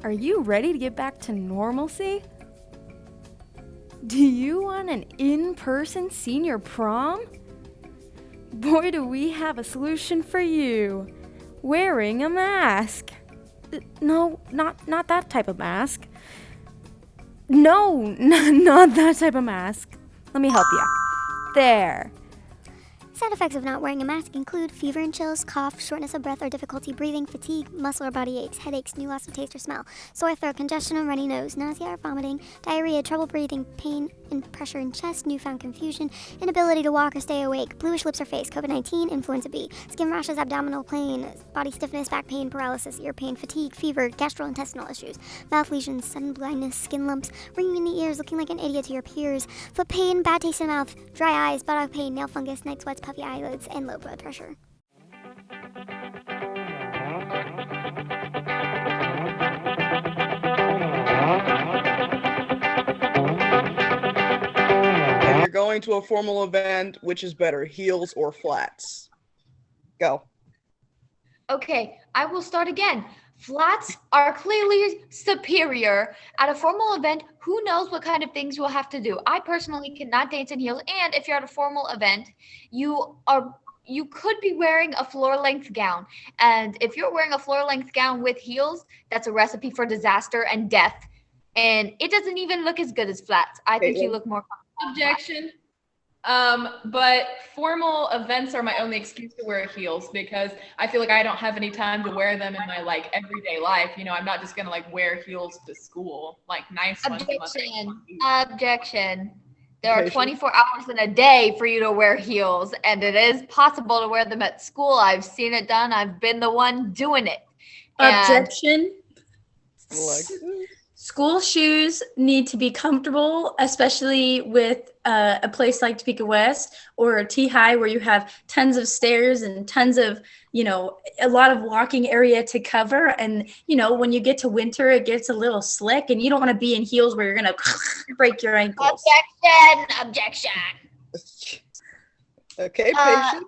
Are you ready to get back to normalcy? Do you want an in-person senior prom? Boy, do we have a solution for you. Wearing a mask. No, not that type of mask. No, not that type of mask. Let me help you. There. Side effects of not wearing a mask include fever and chills, cough, shortness of breath or difficulty breathing, fatigue, muscle or body aches, headaches, new loss of taste or smell, sore throat, congestion or runny nose, nausea or vomiting, diarrhea, trouble breathing, pain and pressure in chest, newfound confusion, inability to walk or stay awake, bluish lips or face, COVID-19, influenza B, skin rashes, abdominal pain, body stiffness, back pain, paralysis, ear pain, fatigue, fever, gastrointestinal issues, mouth lesions, sudden blindness, skin lumps, ringing in the ears, looking like an idiot to your peers, foot pain, bad taste in the mouth, dry eyes, buttock pain, nail fungus, night sweats, puffy eyelids, and low blood pressure. And you're going to a formal event, which is better, heels or flats? Go. Okay, I will start again. Flats are clearly superior. At a formal event, who knows what kind of things you'll have to do. I personally cannot dance in heels, and if you're at a formal event, you could be wearing a floor-length gown. And if you're wearing a floor-length gown with heels, that's a recipe for disaster and death. And it doesn't even look as good as flats. I think you look more comfortable. Objection. But formal events are my only excuse to wear heels because I feel like I don't have any time to wear them in my everyday life. I'm not just gonna wear heels to school, nice ones. Objection. There are 24 hours in a day for you to wear heels, and it is possible to wear them at school. I've seen it done. I've been the one doing it. Objection. School shoes need to be comfortable, especially with a place like Topeka West or T-High where you have tons of stairs and tons of, a lot of walking area to cover. And, when you get to winter, it gets a little slick and you don't want to be in heels where you're going to break your ankles. Objection. Okay, patient.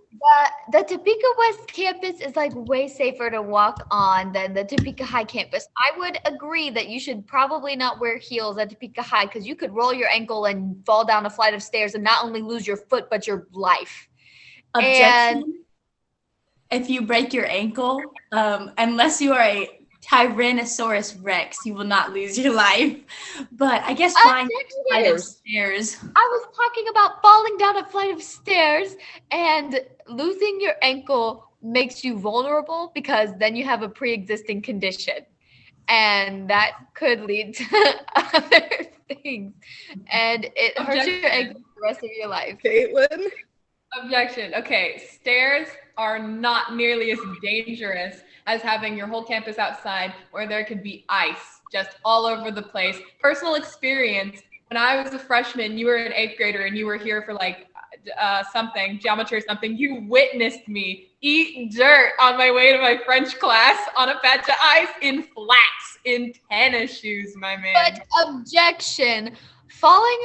The Topeka West campus is way safer to walk on than the Topeka High campus. I would agree that you should probably not wear heels at Topeka High because you could roll your ankle and fall down a flight of stairs and not only lose your foot but your life. Objection. If you break your ankle, unless you are a Tyrannosaurus Rex, you will not lose your life. But I guess flying down a flight of stairs. I was talking about falling down a flight of stairs, and losing your ankle makes you vulnerable because then you have a pre-existing condition. And that could lead to other things. And it hurts your ankle the rest of your life. Kaitlyn? Objection. Okay, stairs are not nearly as dangerous as having your whole campus outside where there could be ice just all over the place. Personal experience, when I was a freshman, you were an 8th grader and you were here for geometry or something, you witnessed me eat dirt on my way to my French class on a patch of ice in flats, in tennis shoes, my man. But objection, falling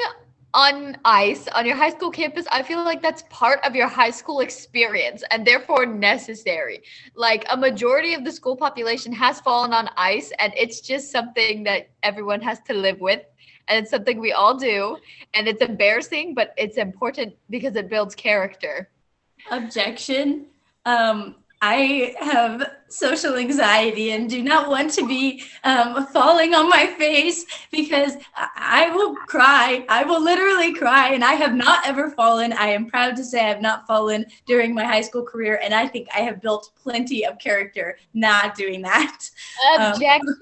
on ice on your high school campus, I feel like that's part of your high school experience and therefore necessary. A majority of the school population has fallen on ice, and it's just something that everyone has to live with. And it's something we all do. And it's embarrassing, but it's important because it builds character. Objection. I have social anxiety and do not want to be falling on my face because I will cry. I will literally cry, and I have not ever fallen. I am proud to say I have not fallen during my high school career, and I think I have built plenty of character not doing that. Objection.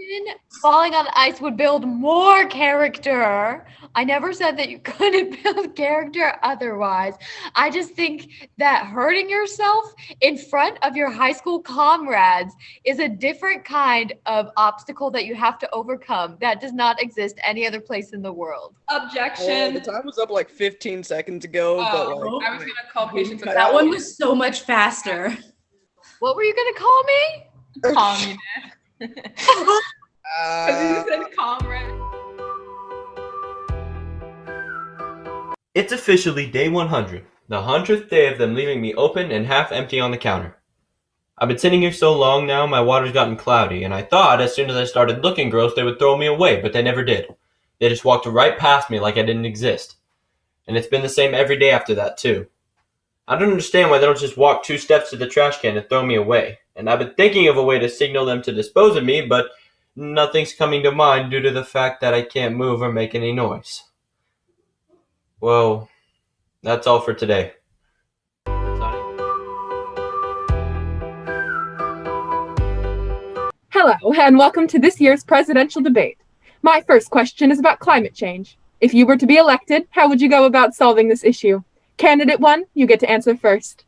Falling on ice would build more character. I never said that you couldn't build character otherwise. I just think that hurting yourself in front of your high school comrades is a different kind of obstacle that you have to overcome that does not exist any other place in the world. Objection. Well, the time was up 15 seconds ago, but I was going to call patience. That one was so much faster. What were you going to call me? Communist. Because you said comrade. It's officially day 100, the 100th day of them leaving me open and half empty on the counter. I've been sitting here so long now, my water's gotten cloudy, and I thought as soon as I started looking gross they would throw me away, but they never did. They just walked right past me like I didn't exist. And it's been the same every day after that, too. I don't understand why they don't just walk 2 steps to the trash can and throw me away. And I've been thinking of a way to signal them to dispose of me, but nothing's coming to mind due to the fact that I can't move or make any noise. Well, that's all for today. Hello, and welcome to this year's presidential debate. My first question is about climate change. If you were to be elected, how would you go about solving this issue? Candidate 1, you get to answer first.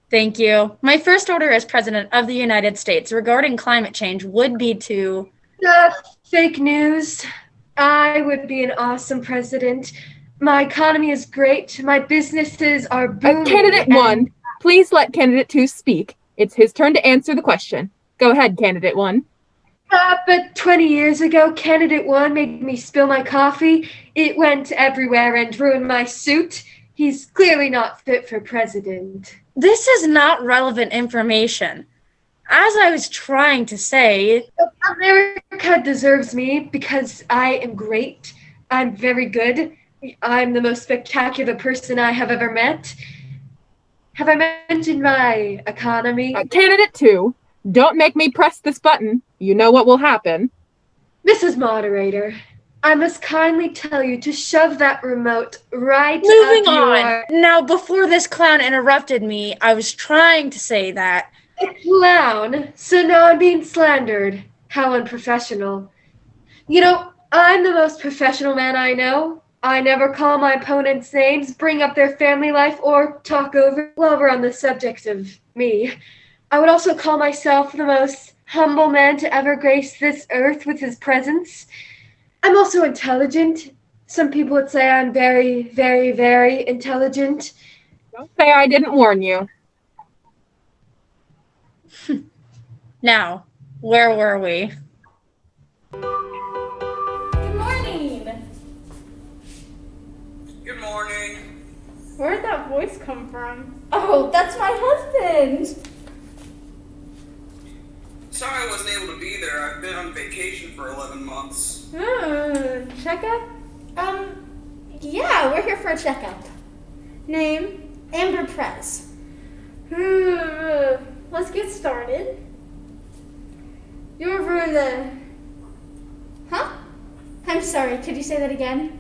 Thank you. My first order as President of the United States regarding climate change would be to... Fake news. I would be an awesome president. My economy is great. My businesses are booming. Candidate 1, please let Candidate 2 speak. It's his turn to answer the question. Go ahead, Candidate 1. But 20 years ago, Candidate 1 made me spill my coffee. It went everywhere and ruined my suit. He's clearly not fit for president. This is not relevant information. As I was trying to say... America deserves me because I am great. I'm very good. I'm the most spectacular person I have ever met. Have I mentioned my economy? Candidate 2, don't make me press this button. You know what will happen. Mrs. Moderator, I must kindly tell you to shove that remote right Moving up on. your... Now, before this clown interrupted me, I was trying to say that... A clown? So now I'm being slandered. How unprofessional. You know, I'm the most professional man I know. I never call my opponents names, bring up their family life, or talk over while we're on the subject of me. I would also call myself the most humble man to ever grace this earth with his presence. I'm also intelligent. Some people would say I'm very, very, very intelligent. Don't say I didn't warn you. Now, where were we? Good morning. Good morning. Where'd that voice come from? Oh, that's my husband. Sorry I wasn't able to be there. I've been on vacation for 11 months. Checkup? Yeah, we're here for a checkup. Name? Amber Prez. Let's get started. You're over the... Huh? I'm sorry, could you say that again?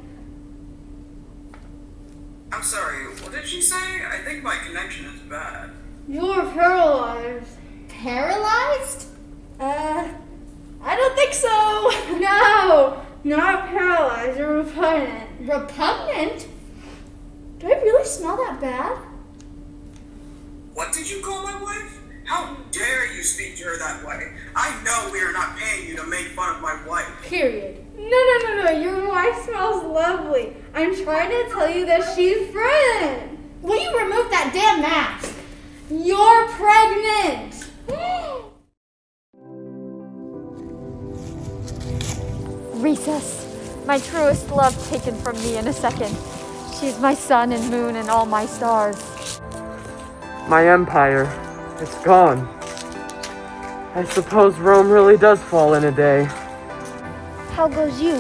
I'm sorry, what did she say? I think my connection is bad. You're paralyzed. Paralyzed? I don't think so. No, not paralyzed. You're repugnant. Repugnant? Do I really smell that bad? What did you call my wife? How dare you speak to her that way? I know we are not paying you to make fun of my wife. Period. No. Your wife smells lovely. I'm trying to tell you that she's pregnant. Will you remove that damn mask? You're pregnant. Recess. My truest love taken from me in a second. She's my sun and moon and all my stars. My empire, it's gone. I suppose Rome really does fall in a day. How goes you?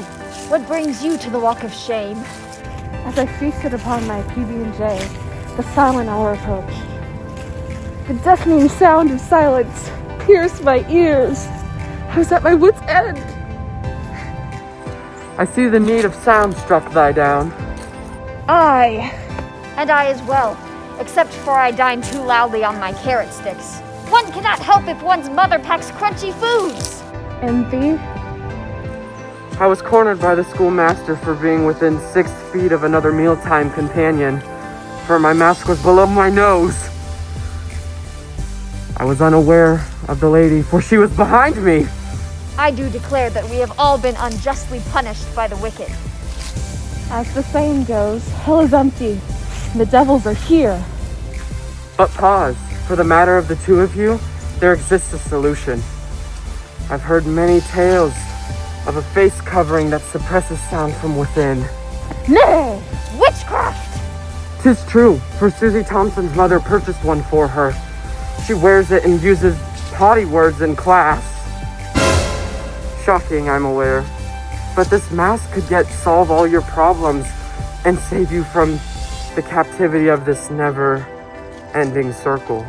What brings you to the walk of shame? As I feasted upon my PB&J, the silent hour approached. The deafening sound of silence pierced my ears. I was at my wit's end. I see the need of sound struck thy down. And I as well, except for I dine too loudly on my carrot sticks. One cannot help if one's mother packs crunchy foods. And thee? I was cornered by the schoolmaster for being within 6 feet of another mealtime companion, for my mask was below my nose. I was unaware of the lady, for she was behind me. I do declare that we have all been unjustly punished by the wicked. As the saying goes, hell is empty. The devils are here. But pause. For the matter of the two of you, there exists a solution. I've heard many tales of a face covering that suppresses sound from within. Nay! Witchcraft! 'Tis true, for Susie Thompson's mother purchased one for her. She wears it and uses potty words in class. Shocking, I'm aware. But this mask could yet solve all your problems and save you from the captivity of this never-ending circle.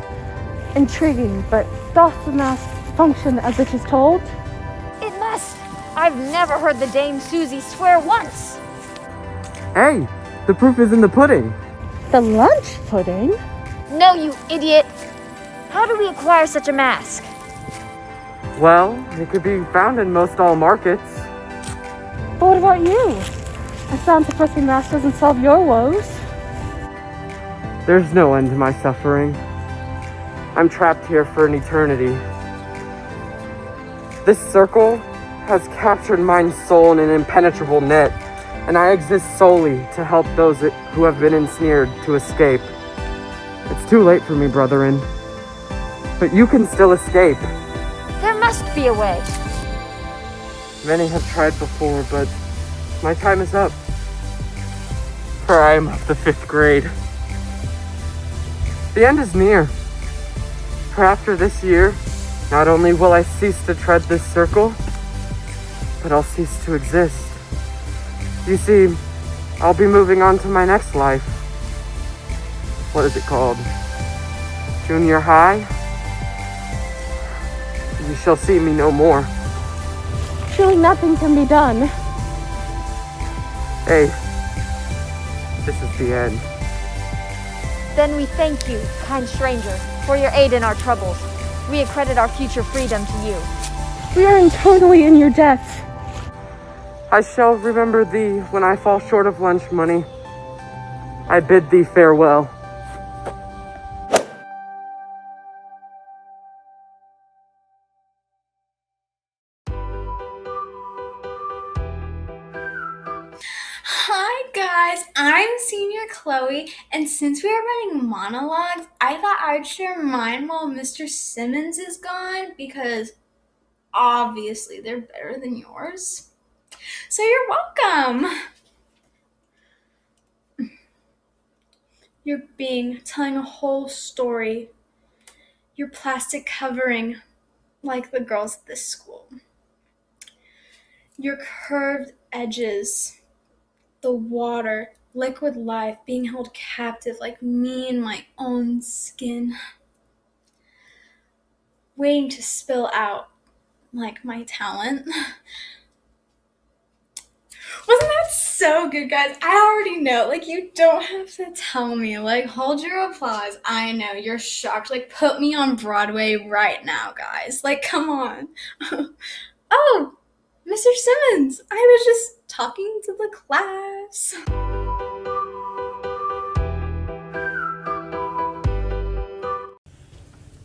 Intriguing, but does the mask function as it is told? It must. I've never heard the Dame Susie swear once. Hey, the proof is in the pudding. The lunch pudding? No, you idiot. How do we acquire such a mask? Well, it could be found in most all markets. But what about you? A sound-suppressing mask doesn't solve your woes. There's no end to my suffering. I'm trapped here for an eternity. This circle has captured my soul in an impenetrable net, and I exist solely to help those who have been ensnared to escape. It's too late for me, brethren. But you can still escape. There must be a way. Many have tried before, but my time is up. For I am of the 5th grade. The end is near. For after this year, not only will I cease to tread this circle, but I'll cease to exist. You see, I'll be moving on to my next life. What is it called? Junior high? You shall see me no more. Surely nothing can be done. Hey, this is the end. Then we thank you, kind stranger, for your aid in our troubles. We accredit our future freedom to you. We are totally in your debt. I shall remember thee when I fall short of lunch money. I bid thee farewell. Hi guys, I'm Senior Chloe, and since we are running monologues, I thought I'd share mine while Mr. Simmons is gone, because obviously they're better than yours. So you're welcome. You're telling a whole story. Your plastic covering, like the girls at this school. Your curved edges. The water, liquid life, being held captive like me in my own skin. Waiting to spill out like my talent. Wasn't that so good, guys? I already know. Like, you don't have to tell me. Like, hold your applause. I know, you're shocked. Like, put me on Broadway right now, guys. Like, come on. Oh, Mr. Simmons, I was just talking to the class.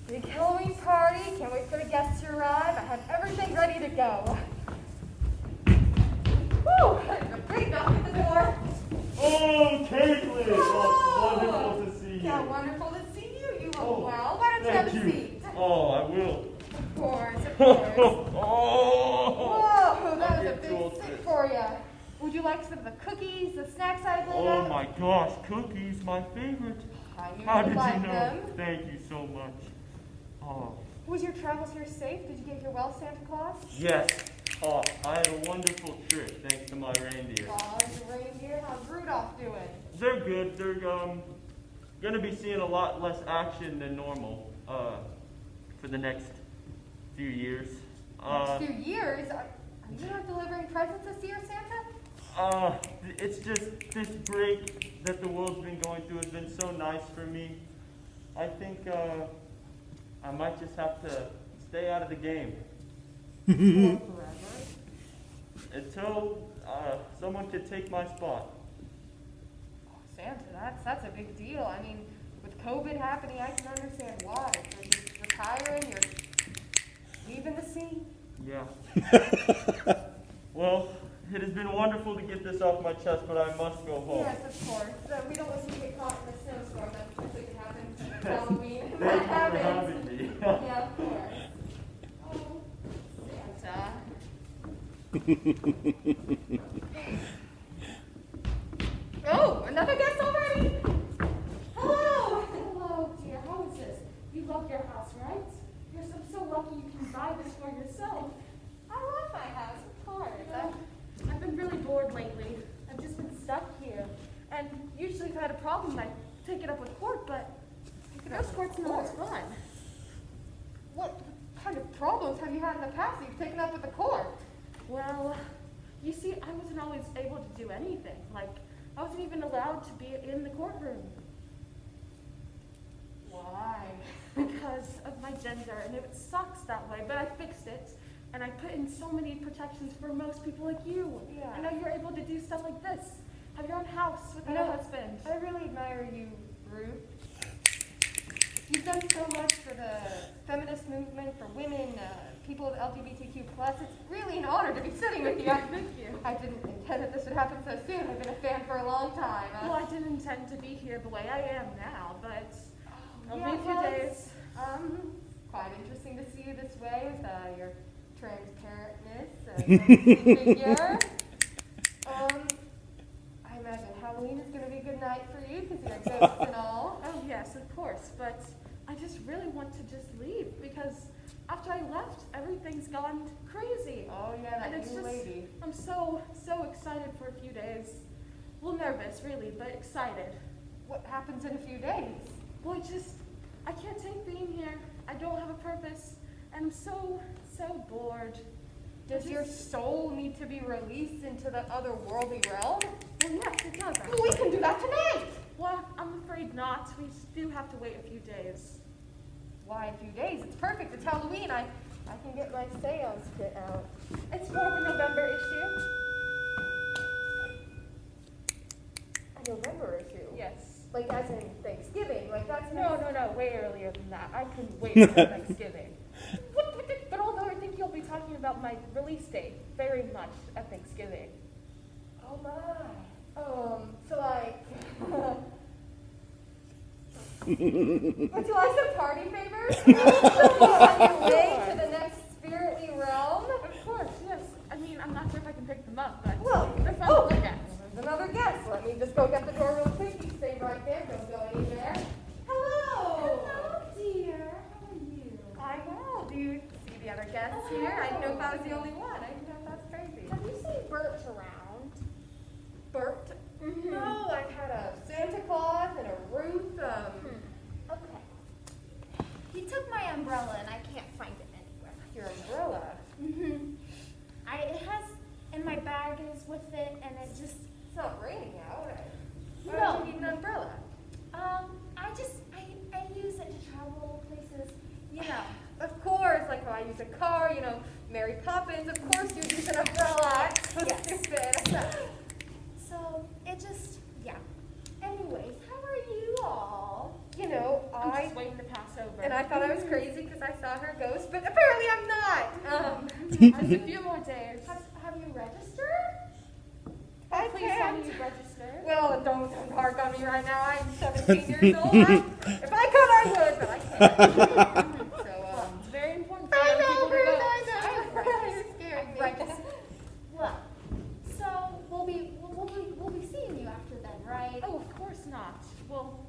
Big Halloween party. Can't wait for the guests to arrive. I have everything ready to go. Woo! Great knock at the door. Oh, Katelyn! Oh, wonderful to see you. Yeah, wonderful to see you. You look well. Why don't you have a seat? Oh, I will. Of course, of course. Oh! Whoa, that was a big stick for you. Would you like some of the cookies, the snacks I've laid out? Oh my gosh, cookies, my favorite. How did you know? them? Thank you so much. Oh. Was your travels here safe? Did you get here well, Santa Claus? Yes. Oh, I had a wonderful trip thanks to my reindeer. Oh, your reindeer? How's Rudolph doing? They're good. They're gonna be seeing a lot less action than normal for the next few years. Next few years? Are you not delivering presents this year, Santa? It's just this break that the world's been going through has been so nice for me. I think I might just have to stay out of the game. Until someone could take my spot. Oh, Santa, that's a big deal. I mean, with COVID happening, I can understand why. You're just retiring, you're leaving the scene. Yeah. Well, it has been wonderful to get this off my chest, but I must go home. Yes, of course. We don't want you to get caught in a snowstorm. That potentially could happen for Halloween. Thank you for having me. Yeah, of course. Oh, Santa. Oh, another guest already? Hello! Hello, dear. How is this? You love your house, right? You're so take it up with court, but this court's not as fun. What kind of problems have you had in the past that you've taken up with the court? Well, you see, I wasn't always able to do anything. Like, I wasn't even allowed to be in the courtroom. Why? Because of my gender, and it sucks that way, but I fixed it. And I put in so many protections for most people like you. Yeah. I know you're able to do stuff like this. Have your own house with your husband. I really admire you, Ruth. You've done so much for the feminist movement, for women, people of LGBTQ+. It's really an honor to be sitting with you. Thank you. I didn't intend that this would happen so soon. I've been a fan for a long time. Well, I didn't intend to be here the way I am now, but It'll be a few days. Quite interesting to see you this way with your transparentness, figure. I imagine Halloween is going to be a good night for you because you're ghosts and all. Oh yes, of course, but I just really want to just leave because after I left, everything's gone crazy. Oh yeah, that and it's new just, lady. I'm so excited for a few days. Well, nervous really, but excited. What happens in a few days? Well, I can't take being here. I don't have a purpose, and I'm so bored. Does your soul need to be released into the otherworldly realm? Well, yes, it does. Well, we can do that tonight. Well, I'm afraid not. We do have to wait a few days. Why a few days? It's perfect. It's Halloween. I can get my seance kit out. It's for the November issue. A November issue? Yes. Like as in Thanksgiving? Like that's No, way earlier than that. I couldn't wait until Thanksgiving. But although I think you'll be talking about my release date very much at Thanksgiving. Oh my. So like would you like some party favors? On your way to the next spiritly realm? Of course, yes. I mean, I'm not sure if I can pick them up, but well, they're fun to look at. There's another guest. Let me just go get the door real quick. You stay right there. Don't go anywhere. Hello. Hello, dear. How are you? I'm well. Do you see the other guests here? I didn't know if I was the only one. I didn't know if that's crazy. Have you seen Bert around? Bert? Mm-hmm. No, I've had a Santa Claus and a Ruth. Okay. He took my umbrella and I can't find it anywhere. Your umbrella? Mm-hmm. It has, and my bag is with it, and it just... It's not raining out. Why No. do you need an umbrella? I use it to travel places, you know. Of course, like how I use a car, Mary Poppins, of course you use an umbrella. So Yes. stupid. So, it just, yeah. Anyways, how are you all? I'm just waiting to pass over. And I thought I was crazy because I saw her ghost, but apparently I'm not. Just a few more days. Have you registered? Please tell me you registered. Well, don't hark on me right now. I'm 17 years old. If I could, I would, but I can't. So, It's very important I for young know, people to Ruth, vote. I know. You're scaring me. Well, so we'll be seeing you after then, right? Oh, of course not. Well,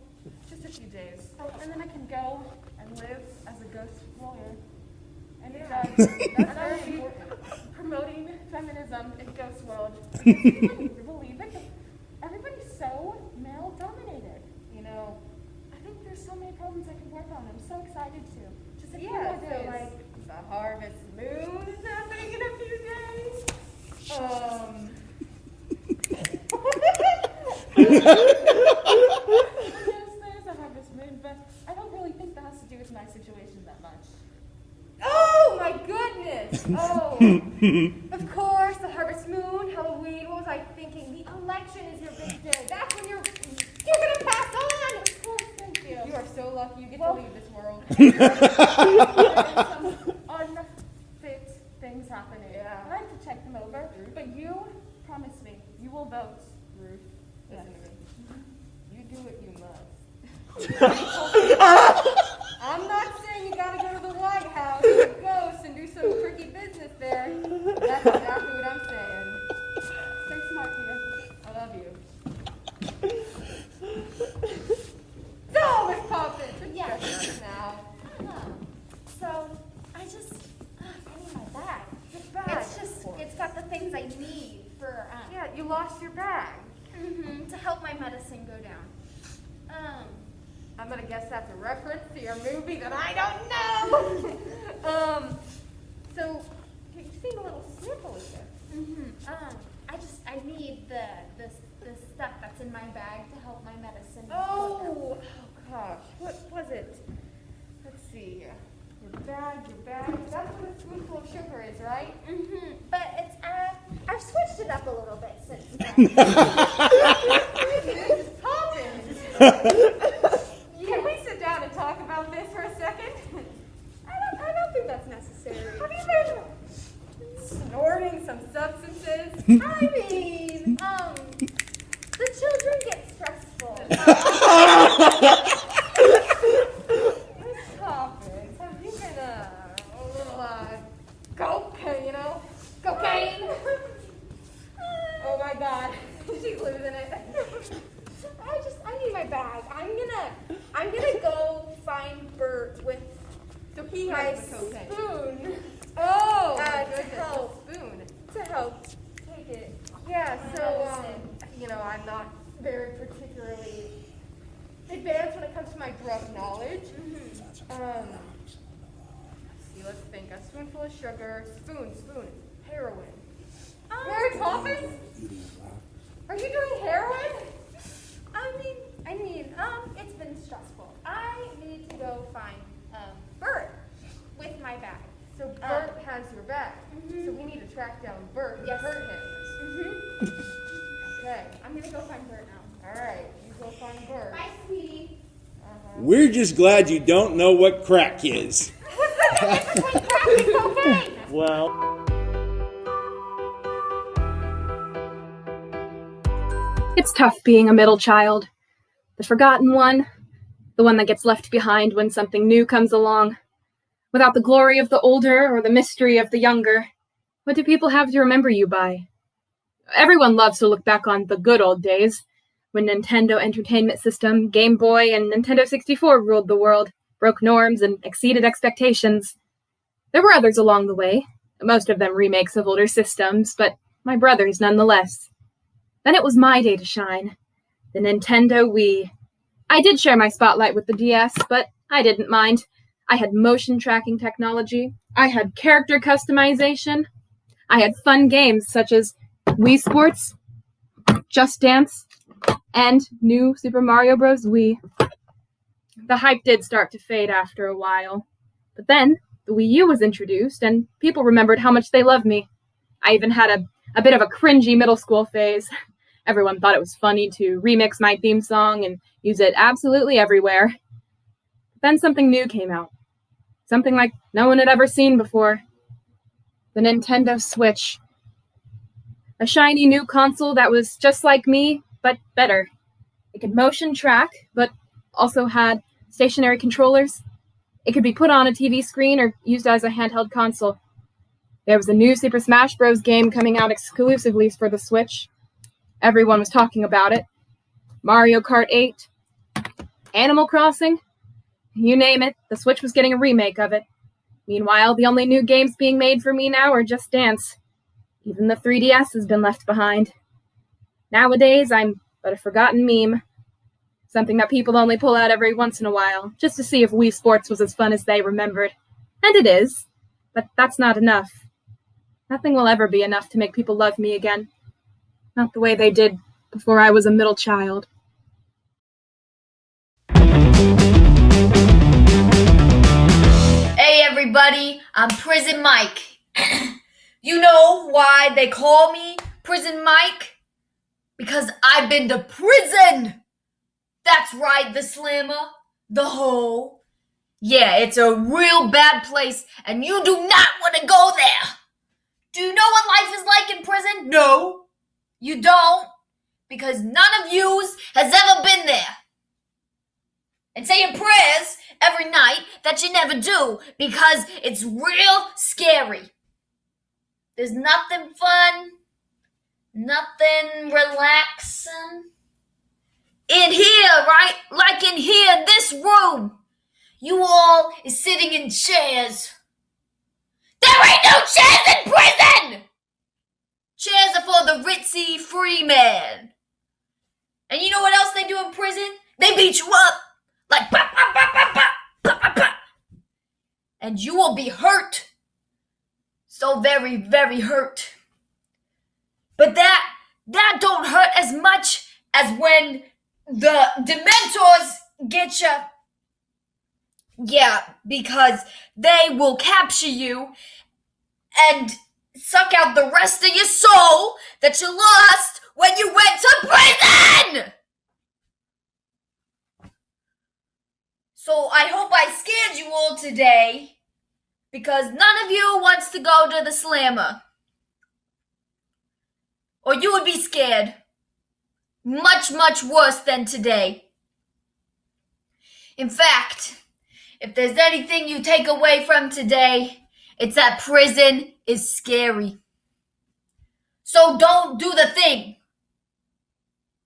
just a few days. And then I can go and live as a ghost lawyer. And that's very important. Promoting feminism in ghost world. Because you wouldn't believe it. Everybody's so male dominated. I think there's so many problems I can work on. I'm so excited to. Just a few more days. So like the harvest moon is happening in a few days. Yes, there's a harvest moon, but I don't really think that has to do with my situation that much. Oh my goodness! Oh, of course, the harvest moon, Halloween. What was I thinking? The election is your big day. That's when you're gonna pass on. Of course, thank you. You are so lucky. You get to leave this world. There's some unfit things happening. Yeah. I have to check them over. But you promise me you will vote. Ruth, listen to me. You do what you must. I'm not saying you gotta go to the White House with a ghost and do some tricky business there. That's exactly what I'm saying. Stay smart, Tia. I love you. So, Miss Poppins, what you got now? So, I need my bag. Your bag. It's got the things I need for, Yeah, you lost your bag. to help my medicine go down. I'm gonna guess that's a reference to your movie that I don't know. So you seem a little sniffly there. I need the stuff that's in my bag to help my medicine. Oh gosh, what was it? Let's see. Your bag. That's what a spoonful of sugar is, right? But it's I've switched it up a little bit since then. Can we sit down and talk about this for a second? I don't think that's necessary. Have you been snorting some substances? I mean, the children get stressful. Stop it. Have you been a little cocaine? Oh my God, she's losing it. I need my bag. I'm gonna go find Bert with my spoon. Oh, To help take it. Yeah, so, I'm not very particularly advanced when it comes to my drug knowledge. Let's think. A spoonful of sugar, spoon, heroin. Mary Poppins? Are you doing heroin? It's been stressful. I need to go find Bert with my bag. So Bert has your bag. So we need to track down Bert and hurt him. Okay. I'm gonna go find Bert now. All right. You go find Bert. Bye, sweetie. We're just glad you don't know what crack is. What's the difference between crack and cocaine? Well... It's tough being a middle child. The forgotten one, the one that gets left behind when something new comes along. Without the glory of the older or the mystery of the younger, what do people have to remember you by? Everyone loves to look back on the good old days, when Nintendo Entertainment System, Game Boy, and Nintendo 64 ruled the world, broke norms, and exceeded expectations. There were others along the way, most of them remakes of older systems, but my brothers nonetheless. Then it was my day to shine. The Nintendo Wii. I did share my spotlight with the DS, but I didn't mind. I had motion tracking technology. I had character customization. I had fun games such as Wii Sports, Just Dance, and New Super Mario Bros. Wii. The hype did start to fade after a while. But then the Wii U was introduced, and people remembered how much they loved me. I even had a bit of a cringy middle school phase. Everyone thought it was funny to remix my theme song and use it absolutely everywhere. Then something new came out. Something like no one had ever seen before. The Nintendo Switch. A shiny new console that was just like me, but better. It could motion track, but also had stationary controllers. It could be put on a TV screen or used as a handheld console. There was a new Super Smash Bros. Game coming out exclusively for the Switch. Everyone was talking about it. Mario Kart 8. Animal Crossing. You name it, the Switch was getting a remake of it. Meanwhile, the only new games being made for me now are Just Dance. Even the 3DS has been left behind. Nowadays, I'm but a forgotten meme. Something that people only pull out every once in a while, just to see if Wii Sports was as fun as they remembered. And it is. But that's not enough. Nothing will ever be enough to make people love me again. Not the way they did before I was a middle child. Hey everybody, I'm Prison Mike. You know why they call me Prison Mike? Because I've been to prison! That's right, the slammer, the hoe. Yeah, it's a real bad place, and you do not want to go there! Do you know what life is like in prison? No, you don't, because none of yous has ever been there. And saying prayers every night that you never do, because it's real scary. There's nothing fun, nothing relaxing. In here, right? Like in here, this room, you all is sitting in chairs. There ain't no chairs in prison! Chairs are for the ritzy free man. And you know what else they do in prison? They beat you up like pop, pop, pop, pop, pop, pop, pop, pop. And you will be hurt. So very, very hurt. But that don't hurt as much as when the Dementors get you. Yeah, because they will capture you and suck out the rest of your soul that you lost when you went to prison! So I hope I scared you all today, because none of you wants to go to the slammer. Or you would be scared. Much, much worse than today. In fact, if there's anything you take away from today, it's that prison is scary. So don't do the thing.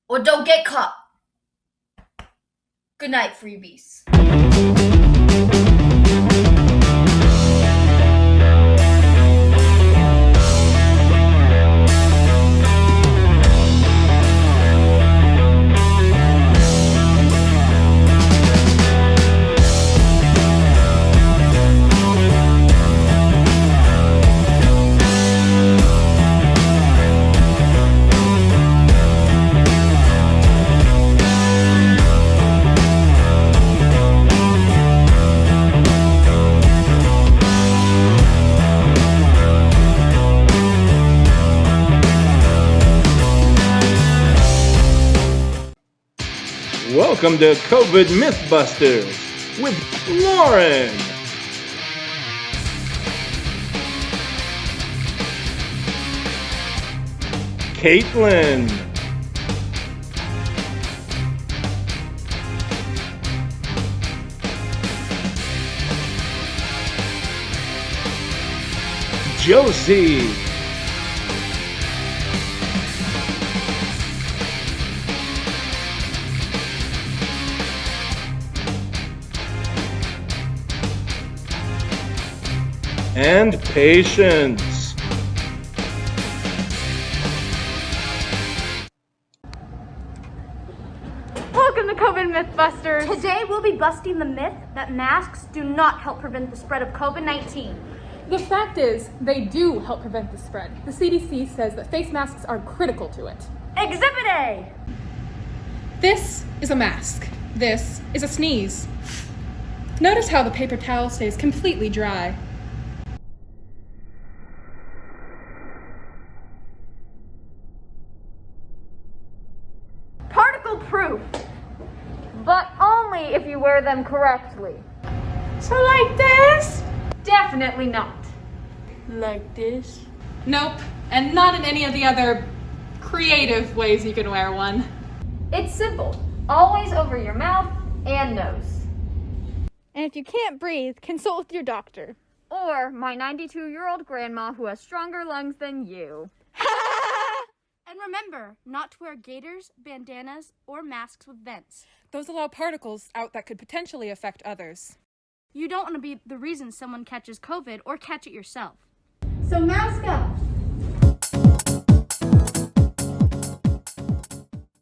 Or don't get caught. Good night, freebies. Welcome to COVID Mythbusters with Lauren, Katelyn, Josie, and Patience. Welcome to COVID Mythbusters. Today we'll be busting the myth that masks do not help prevent the spread of COVID-19. The fact is, they do help prevent the spread. The CDC says that face masks are critical to it. Exhibit A! This is a mask. This is a sneeze. Notice how the paper towel stays completely dry. Particle proof! But only if you wear them correctly. So like this? Definitely not. Like this? Nope, and not in any of the other creative ways you can wear one. It's simple. Always over your mouth and nose. And if you can't breathe, consult with your doctor. Or my 92-year-old grandma who has stronger lungs than you. And remember, not to wear gaiters, bandanas, or masks with vents. Those allow particles out that could potentially affect others. You don't want to be the reason someone catches COVID or catch it yourself. So mask up.